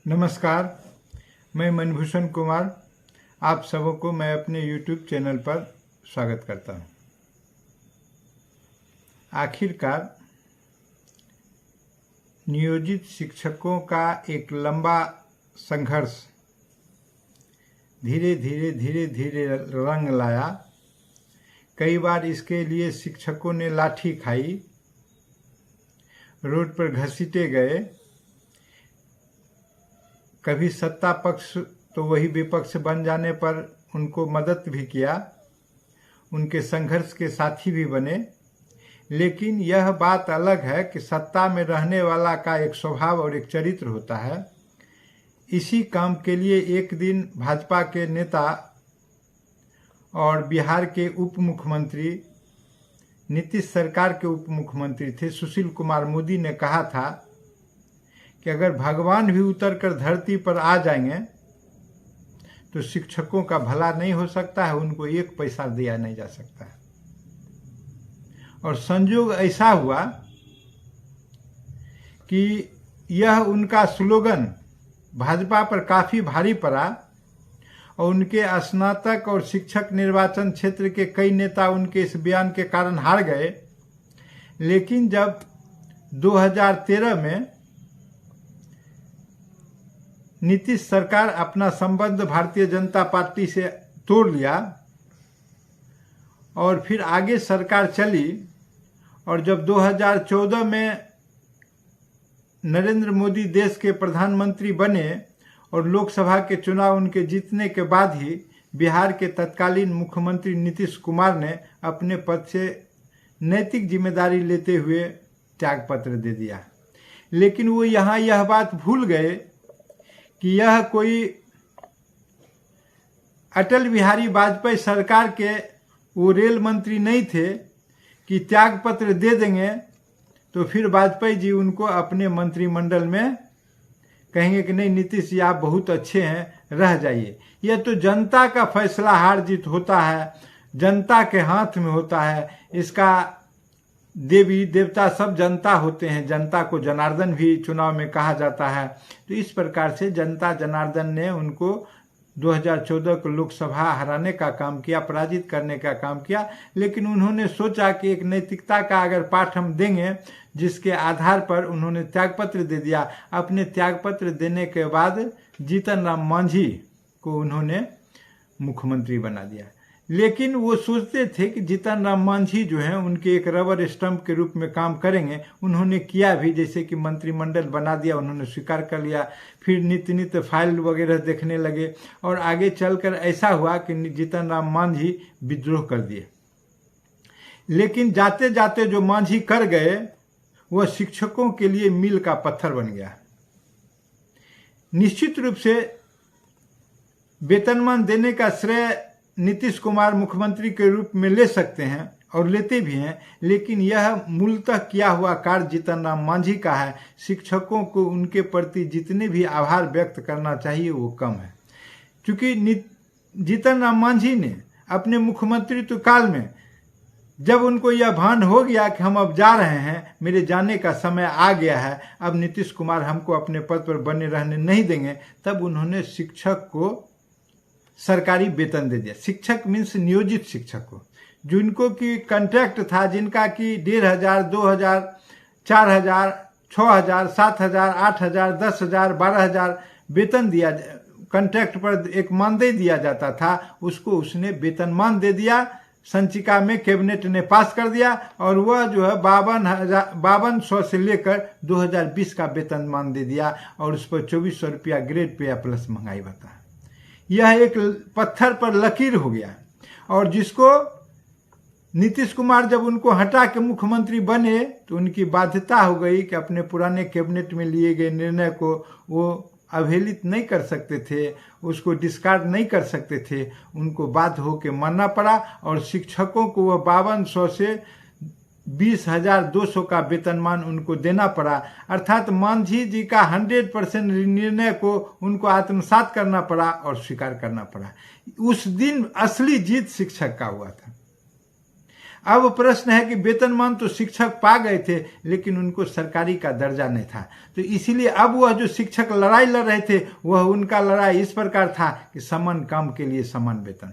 नमस्कार, मैं मनभूषण कुमार आप सबों को मैं अपने YouTube चैनल पर स्वागत करता हूं। आखिरकार नियोजित शिक्षकों का एक लंबा संघर्ष धीरे धीरे रंग लाया। कई बार इसके लिए शिक्षकों ने लाठी खाई, रोड पर घसीटे गए। कभी सत्ता पक्ष तो वही विपक्ष बन जाने पर उनको मदद भी किया, उनके संघर्ष के साथी भी बने। लेकिन यह बात अलग है कि सत्ता में रहने वाला का एक स्वभाव और एक चरित्र होता है। इसी काम के लिए एक दिन भाजपा के नेता और बिहार के उप मुख्यमंत्री, नीतीश सरकार के उप मुख्यमंत्री थे, सुशील कुमार मोदी ने कहा था कि अगर भगवान भी उतरकर धरती पर आ जाएंगे तो शिक्षकों का भला नहीं हो सकता है, उनको एक पैसा दिया नहीं जा सकता है। और संयोग ऐसा हुआ कि यह उनका स्लोगन भाजपा पर काफी भारी पड़ा और उनके स्नातक और शिक्षक निर्वाचन क्षेत्र के कई नेता उनके इस बयान के कारण हार गए। लेकिन जब 2013 में नीतीश सरकार अपना संबंध भारतीय जनता पार्टी से तोड़ लिया और फिर आगे सरकार चली, और जब 2014 में नरेंद्र मोदी देश के प्रधानमंत्री बने और लोकसभा के चुनाव उनके जीतने के बाद ही बिहार के तत्कालीन मुख्यमंत्री नीतीश कुमार ने अपने पद से नैतिक जिम्मेदारी लेते हुए त्यागपत्र दे दिया। लेकिन वो यहाँ यह बात भूल गए कि यह कोई अटल बिहारी वाजपेयी सरकार के वो रेल मंत्री नहीं थे कि त्यागपत्र दे देंगे तो फिर वाजपेयी जी उनको अपने मंत्रिमंडल में कहेंगे कि नहीं नीतीश जी आप बहुत अच्छे हैं, रह जाइए। यह तो जनता का फैसला हार जीत होता है, जनता के हाथ में होता है। इसका देवी देवता सब जनता होते हैं। जनता को जनार्दन भी चुनाव में कहा जाता है। तो इस प्रकार से जनता जनार्दन ने उनको 2014 को लोकसभा हराने का काम किया, पराजित करने का काम किया। लेकिन उन्होंने सोचा कि एक नैतिकता का अगर पाठ हम देंगे, जिसके आधार पर उन्होंने त्यागपत्र दे दिया। अपने त्यागपत्र देने के बाद जीतन राम मांझी को उन्होंने मुख्यमंत्री बना दिया। लेकिन वो सोचते थे कि जीतन राम मांझी जो हैं उनके एक रबर स्टंप के रूप में काम करेंगे। उन्होंने किया भी, जैसे कि मंत्रिमंडल बना दिया, उन्होंने स्वीकार कर लिया। फिर नित्य फाइल वगैरह देखने लगे और आगे चलकर ऐसा हुआ कि जीतन राम मांझी विद्रोह कर दिए। लेकिन जाते जाते जो मांझी कर गए वह शिक्षकों के लिए मील का पत्थर बन गया। निश्चित रूप से वेतनमान देने का श्रेय नीतीश कुमार मुख्यमंत्री के रूप में ले सकते हैं और लेते भी हैं, लेकिन यह मूलतः किया हुआ कार्य जीतन राम मांझी का है। शिक्षकों को उनके प्रति जितने भी आभार व्यक्त करना चाहिए वो कम है। क्योंकि जीतन राम मांझी ने अपने मुख्यमंत्रित्व काल में जब उनको यह भान हो गया कि हम अब जा रहे हैं, मेरे जाने का समय आ गया है, अब नीतीश कुमार हमको अपने पद पर बने रहने नहीं देंगे, तब उन्होंने शिक्षक को सरकारी वेतन दे दिया। शिक्षक मीन्स नियोजित शिक्षक को, जिनको की कॉन्ट्रैक्ट था, जिनका कि 1500, 2000, 4000, 6000, 7000, 8000, 10000, 12000 वेतन दिया, कॉन्ट्रैक्ट पर एक मानदेय दिया जाता था, उसको उसने वेतनमान दे दिया। संचिका में कैबिनेट ने पास कर दिया और वह जो है 5200 से लेकर 2020 का वेतनमान दे दिया और उस पर 2400 रुपया ग्रेड पे प्लस महंगाई भत्ता है। यह एक पत्थर पर लकीर हो गया। और जिसको नीतीश कुमार जब उनको हटा के मुख्यमंत्री बने तो उनकी बाध्यता हो गई कि अपने पुराने कैबिनेट में लिए गए निर्णय को वो अवहेलित नहीं कर सकते थे, उसको डिस्कार्ड नहीं कर सकते थे। उनको बाध्य होकर मानना पड़ा और शिक्षकों को वह 5200 से 20,200 का वेतनमान उनको देना पड़ा। अर्थात मांझी जी का 100% निर्णय को उनको आत्मसात करना पड़ा और स्वीकार करना पड़ा। उस दिन असली जीत शिक्षक का हुआ था। अब प्रश्न है कि वेतनमान तो शिक्षक पा गए थे, लेकिन उनको सरकारी का दर्जा नहीं था। तो इसीलिए अब वह जो शिक्षक लड़ाई लड़ रहे थे, वह उनका लड़ाई इस प्रकार था कि समान काम के लिए समान वेतन।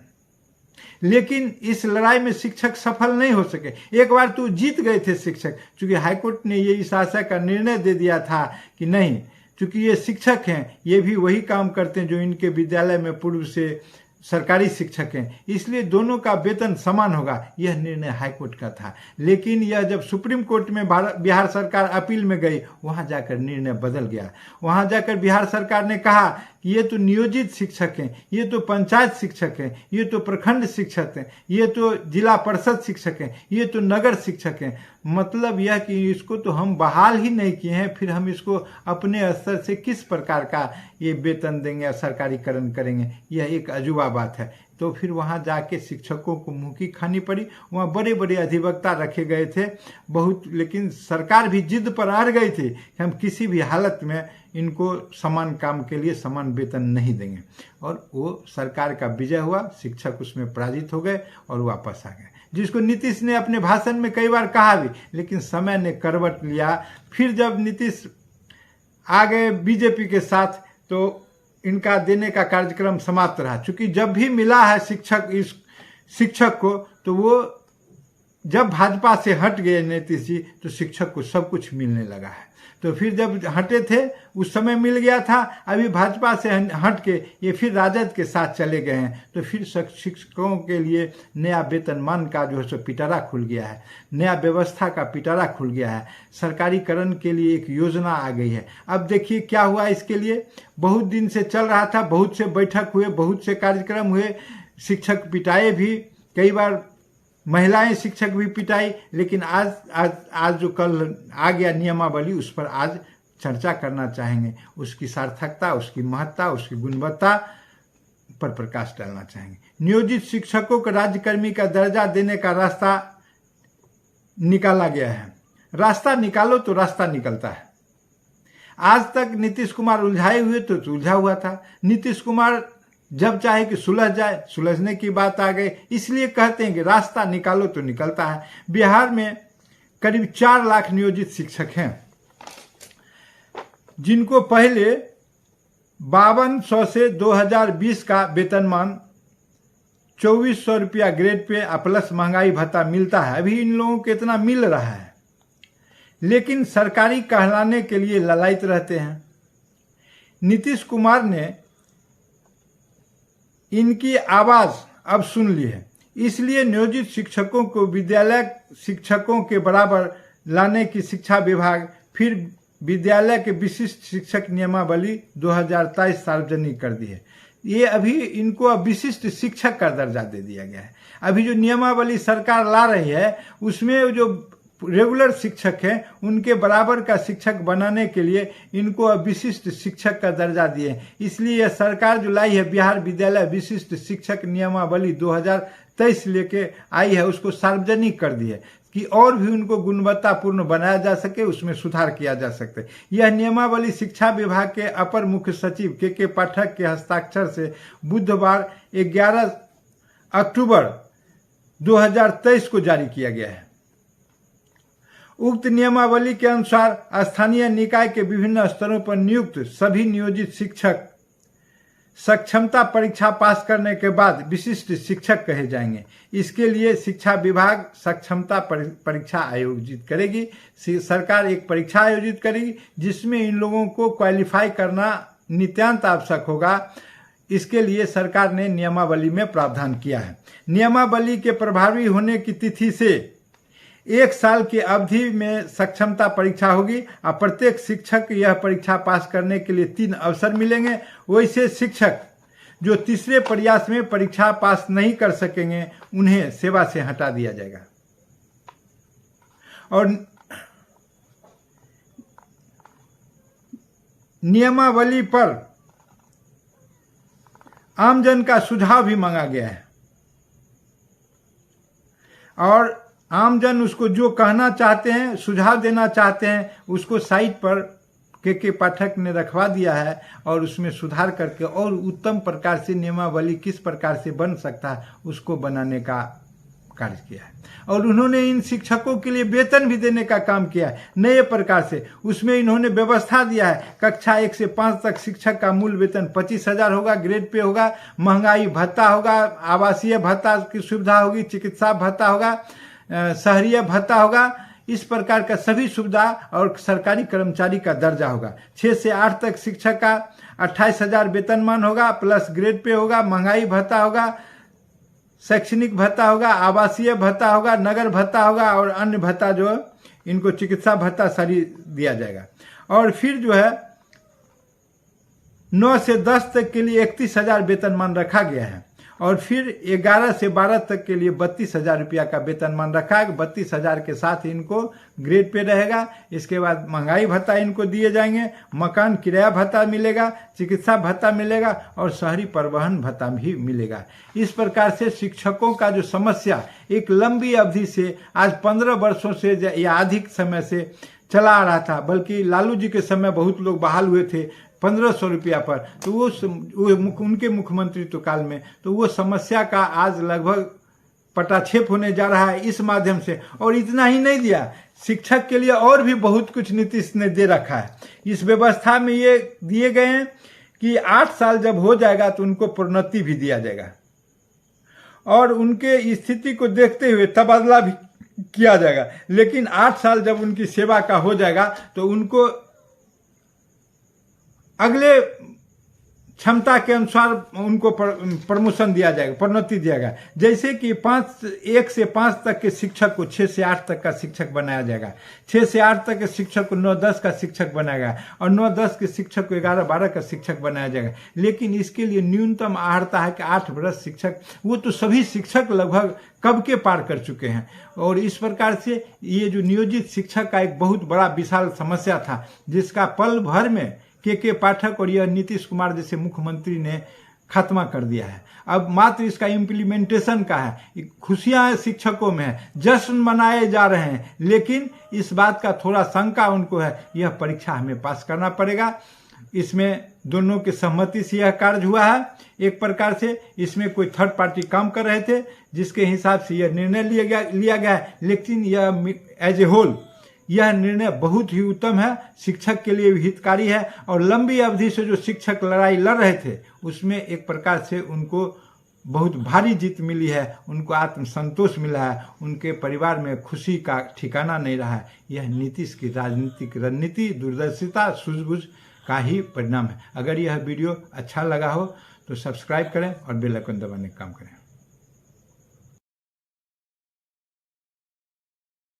लेकिन इस लड़ाई में शिक्षक सफल नहीं हो सके। एक बार तो जीत गए थे शिक्षक, क्योंकि हाईकोर्ट ने ये इस आशय का निर्णय दे दिया था कि नहीं, क्योंकि ये शिक्षक हैं, ये भी वही काम करते हैं जो इनके विद्यालय में पूर्व से सरकारी शिक्षक हैं, इसलिए दोनों का वेतन समान होगा, यह निर्णय हाईकोर्ट का था। लेकिन यह जब सुप्रीम कोर्ट में बिहार सरकार अपील में गई, वहां जाकर निर्णय बदल गया। वहां जाकर बिहार सरकार ने कहा कि ये तो नियोजित शिक्षक हैं, ये तो पंचायत शिक्षक हैं, ये तो प्रखंड शिक्षक हैं, ये तो जिला परिषद शिक्षक हैं, ये तो नगर शिक्षक हैं। मतलब यह कि इसको तो हम बहाल ही नहीं किए हैं, फिर हम इसको अपने स्तर से किस प्रकार का ये वेतन देंगे या सरकारीकरण करेंगे, यह एक अजूबा बात है। तो फिर वहाँ जाके शिक्षकों को मुँह की खानी पड़ी। वहाँ बड़े बड़े अधिवक्ता रखे गए थे बहुत, लेकिन सरकार भी जिद पर अड़ गई थी कि हम किसी भी हालत में इनको समान काम के लिए समान वेतन नहीं देंगे। और वो सरकार का विजय हुआ, शिक्षक उसमें पराजित हो गए और वापस आ गए, जिसको नीतीश ने अपने भाषण में कई बार कहा भी, लेकिन समय ने करवट लिया। फिर जब नीतीश आ गए बीजेपी के साथ, तो इनका देने का कार्यक्रम समाप्त रहा। चूंकि जब भी मिला है इस शिक्षक को, तो वो जब भाजपा से हट गए नीतीश जी, तो शिक्षक को सब कुछ मिलने लगा है। तो फिर जब हटे थे उस समय मिल गया था, अभी भाजपा से हट के ये फिर राजद के साथ चले गए हैं, तो फिर शिक्षकों के लिए नया वेतनमान का जो है सो पिटारा खुल गया है, नया व्यवस्था का पिटारा खुल गया है, सरकारीकरण के लिए एक योजना आ गई है। अब देखिए क्या हुआ इसके लिए, बहुत दिन से चल रहा था, बहुत से बैठक हुए, बहुत से कार्यक्रम हुए, शिक्षक पिटाए भी, कई बार महिलाएं शिक्षक भी पिटाई, लेकिन आज जो कल आ गया नियमावली, उस पर आज चर्चा करना चाहेंगे। उसकी सार्थकता, उसकी महत्ता, उसकी गुणवत्ता पर प्रकाश डालना चाहेंगे। नियोजित शिक्षकों को राज्यकर्मी का दर्जा देने का रास्ता निकाला गया है। रास्ता निकालो तो रास्ता निकलता है। आज तक नीतीश कुमार उलझाए हुए तो उलझा हुआ था। नीतीश कुमार जब चाहे कि सुलझ जाए, सुलझने की बात आ गई, इसलिए कहते हैं कि रास्ता निकालो तो निकलता है। बिहार में करीब 4 लाख नियोजित शिक्षक हैं, जिनको पहले 5200 से 2020 का वेतनमान 2400 रुपया ग्रेड पे प्लस महंगाई भत्ता मिलता है। अभी इन लोगों को इतना मिल रहा है, लेकिन सरकारी कहलाने के लिए ललायत रहते हैं। नीतीश कुमार ने इनकी आवाज अब सुन ली है, इसलिए नियोजित शिक्षकों को विद्यालय शिक्षकों के बराबर लाने की शिक्षा विभाग फिर विद्यालय के विशिष्ट शिक्षक नियमावली 2023 सार्वजनिक कर दी है। ये अभी इनको अब विशिष्ट शिक्षक का दर्जा दे दिया गया है। अभी जो नियमावली सरकार ला रही है, उसमें जो रेगुलर शिक्षक हैं उनके बराबर का शिक्षक बनाने के लिए इनको अब विशिष्ट शिक्षक का दर्जा दिए। इसलिए यह सरकार जो लाई है बिहार विद्यालय विशिष्ट शिक्षक नियमावली 2023 लेके आई है, उसको सार्वजनिक कर दी है कि और भी उनको गुणवत्तापूर्ण बनाया जा सके, उसमें सुधार किया जा सकते। यह नियमावली शिक्षा विभाग के अपर मुख्य सचिव के पाठक के हस्ताक्षर से बुधवार 11 अक्टूबर 2023 को जारी किया गया है। उक्त नियमावली के अनुसार स्थानीय निकाय के विभिन्न स्तरों पर नियुक्त सभी नियोजित शिक्षक सक्षमता परीक्षा पास करने के बाद विशिष्ट शिक्षक कहे जाएंगे। इसके लिए शिक्षा विभाग सक्षमता परीक्षा आयोजित करेगी। सरकार एक परीक्षा आयोजित करेगी जिसमें इन लोगों को क्वालिफाई करना नितांत आवश्यक होगा। इसके लिए सरकार ने नियमावली में प्रावधान किया है। नियमावली के प्रभावी होने की तिथि से 1 साल की अवधि में सक्षमता परीक्षा होगी और प्रत्येक शिक्षक यह परीक्षा पास करने के लिए 3 अवसर मिलेंगे। वैसे शिक्षक जो तीसरे प्रयास में परीक्षा पास नहीं कर सकेंगे उन्हें सेवा से हटा दिया जाएगा। और नियमावली पर आमजन का सुझाव भी मांगा गया है और आमजन उसको जो कहना चाहते हैं, सुझाव देना चाहते हैं, उसको साइट पर के पाठक ने रखवा दिया है और उसमें सुधार करके और उत्तम प्रकार से नियमावली किस प्रकार से बन सकता है उसको बनाने का कार्य किया है। और उन्होंने इन शिक्षकों के लिए वेतन भी देने का काम किया है नए प्रकार से। उसमें इन्होंने व्यवस्था दिया है, कक्षा 1 से 5 तक शिक्षक का मूल वेतन 25,000 होगा, ग्रेड पे होगा, महंगाई भत्ता होगा, आवासीय भत्ता की सुविधा होगी, चिकित्सा भत्ता होगा, शहरीय भत्ता होगा। इस प्रकार का सभी सुविधा और सरकारी कर्मचारी का दर्जा होगा। 6 से 8 तक शिक्षक का 28,000 वेतनमान होगा, प्लस ग्रेड पे होगा, महंगाई भत्ता होगा, शैक्षणिक भत्ता होगा, आवासीय भत्ता होगा, नगर भत्ता होगा और अन्य भत्ता जो इनको चिकित्सा भत्ता सारी दिया जाएगा। और फिर जो है 9 से 10 तक के लिए 31,000 वेतनमान रखा गया है। और फिर 11 से 12 तक के लिए 32,000 रुपया का वेतनमान रखा है। 32,000 के साथ इनको ग्रेड पे रहेगा। इसके बाद महंगाई भत्ता इनको दिए जाएंगे, मकान किराया भत्ता मिलेगा, चिकित्सा भत्ता मिलेगा और शहरी परिवहन भत्ता भी मिलेगा। इस प्रकार से शिक्षकों का जो समस्या एक लंबी अवधि से आज 15 वर्षों से या अधिक समय से चला आ रहा था, बल्कि लालू जी के समय बहुत लोग बहाल हुए थे 1,500 रुपया पर, तो वो उनके मुख्यमंत्रित्व काल में तो वो समस्या का आज लगभग पटाक्षेप होने जा रहा है इस माध्यम से। और इतना ही नहीं दिया, शिक्षक के लिए और भी बहुत कुछ नीतीश ने दे रखा है। इस व्यवस्था में ये दिए गए हैं कि 8 साल जब हो जाएगा तो उनको प्रोन्नति भी दिया जाएगा और उनके स्थिति को देखते हुए तबादला भी किया जाएगा। लेकिन 8 साल जब उनकी सेवा का हो जाएगा तो उनको अगले क्षमता के अनुसार उनको प्रमोशन दिया जाएगा, प्रोन्नति दिया जाएगा। जैसे कि 1 से 5 तक के शिक्षक को 6 से 8 तक का शिक्षक बनाया जाएगा, 6 से 8 तक के शिक्षक को 9-10 का शिक्षक बनाया जाएगा और 9-10 के शिक्षक को 11-12 का शिक्षक बनाया जाएगा। लेकिन इसके लिए न्यूनतम अर्हता है कि 8 वर्ष शिक्षक, वो तो सभी शिक्षक लगभग कब के पार कर चुके हैं। और इस प्रकार से ये जो नियोजित शिक्षक का एक बहुत बड़ा विशाल समस्या था, जिसका पल भर में के पाठक और यह नीतीश कुमार जैसे मुख्यमंत्री ने खात्मा कर दिया है। अब मात्र इसका इम्प्लीमेंटेशन का है। खुशियां शिक्षकों में है, जश्न मनाए जा रहे हैं, लेकिन इस बात का थोड़ा शंका उनको है, यह परीक्षा हमें पास करना पड़ेगा। इसमें दोनों की सहमति से यह कार्य हुआ है। एक प्रकार से इसमें कोई थर्ड पार्टी काम कर रहे थे, जिसके हिसाब से यह निर्णय लिया गया है। लेकिन यह एज ए होल यह निर्णय बहुत ही उत्तम है, शिक्षक के लिए भी हितकारी है। और लंबी अवधि से जो शिक्षक लड़ाई लड़ रहे थे उसमें एक प्रकार से उनको बहुत भारी जीत मिली है, उनको आत्मसंतोष मिला है, उनके परिवार में खुशी का ठिकाना नहीं रहा है। यह नीतीश की राजनीतिक रणनीति, दूरदर्शिता, सूझबूझ का ही परिणाम है। अगर यह वीडियो अच्छा लगा हो तो सब्सक्राइब करें और बेल आइकन दबाने का काम करें।